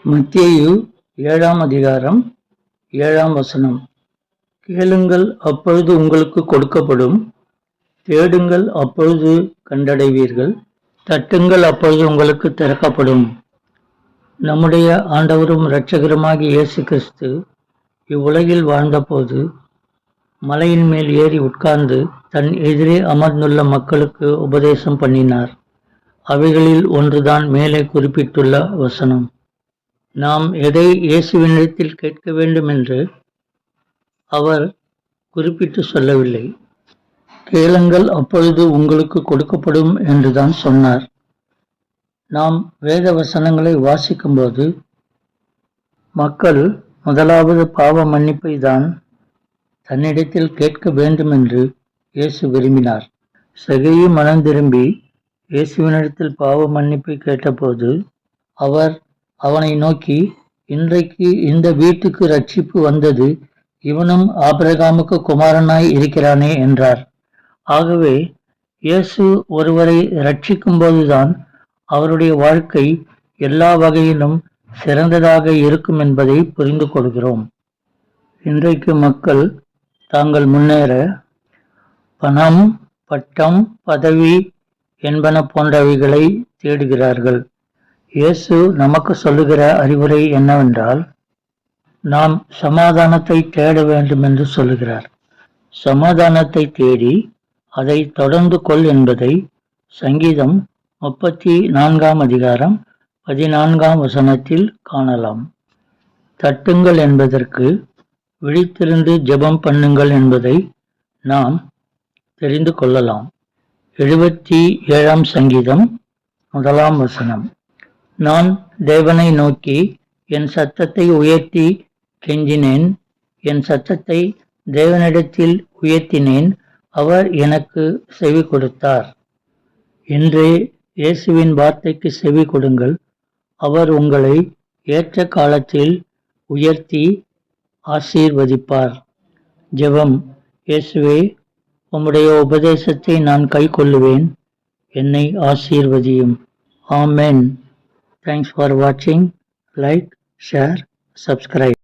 மத்தேயு 7ஆம் அதிகாரம் 7ஆம் வசனம். கேளுங்கள், அப்பொழுது உங்களுக்கு கொடுக்கப்படும். தேடுங்கள், அப்பொழுது கண்டடைவீர்கள். தட்டுங்கள், அப்பொழுது உங்களுக்கு திறக்கப்படும். நம்முடைய ஆண்டவரும் இரட்சகருமாகிய இயேசு கிறிஸ்து இவ்வுலகில் வாழ்ந்தபோது மலையின் மேல் ஏறி உட்கார்ந்து தன் எதிரே அமர்ந்துள்ள மக்களுக்கு உபதேசம் பண்ணினார். அவைகளில் ஒன்றுதான் மேலே குறிப்பிட்டுள்ள வசனம். நாம் எதை இயேசுவினிடத்தில் கேட்க வேண்டும் என்று அவர் குறிப்பிட்டு சொல்லவில்லை. கேளுங்கள், அப்பொழுது உங்களுக்கு கொடுக்கப்படும் என்றுதான் சொன்னார். நாம் வேத வசனங்களை வாசிக்கும்போது மக்கள் முதலாவது பாவ மன்னிப்பை தான் தன்னிடத்தில் கேட்க வேண்டும் என்று இயேசு விரும்பினார். சகேயு மனம் திரும்பி இயேசுவினிடத்தில் பாவ மன்னிப்பை கேட்டபோது அவர் அவனை நோக்கி, இன்றைக்கு இந்த வீட்டுக்கு ரட்சிப்பு வந்தது, இவனும் ஆபிரகாமுக்கு குமாரனாய் இருக்கிறானே என்றார். ஆகவே இயேசு ஒருவரை ரட்சிக்கும் போதுதான் அவருடைய வாழ்க்கை எல்லா வகையிலும் சிறந்ததாக இருக்கும் என்பதை புரிந்து கொள்கிறோம். இன்றைக்கு மக்கள் தாங்கள் முன்னேற பணம், பட்டம், பதவி என்பன போன்றவைகளை தேடுகிறார்கள். இயேசு நமக்கு சொல்லுகிற அறிவுரை என்னவென்றால், நாம் சமாதானத்தை தேட வேண்டும் என்று சொல்லுகிறார். சமாதானத்தை தேடி அதை தொடர்ந்து கொள் என்பதை சங்கீதம் 34ஆம் அதிகாரம் 14ஆம் வசனத்தில் காணலாம். தட்டுங்கள் என்பதற்கு விழித்திருந்து ஜெபம் பண்ணுங்கள் என்பதை நாம் தெரிந்து கொள்ளலாம். 77ஆம் சங்கீதம் 1ஆம் வசனம். நான் தேவனை நோக்கி என் சத்தத்தை உயர்த்தி கெஞ்சினேன். என் சத்தத்தை தேவனிடத்தில் உயர்த்தினேன். அவர் எனக்கு செவி கொடுத்தார். இன்றே இயேசுவின் வார்த்தைக்கு செவி கொடுங்கள். அவர் உங்களை ஏற்ற காலத்தில் உயர்த்தி ஆசீர்வதிப்பார். ஜெபம். இயேசுவே, உம்முடைய உபதேசத்தை நான் கைக்கொள்ளுவேன். என்னை ஆசீர்வதியும். ஆமென். Thanks for watching. Like, share, subscribe.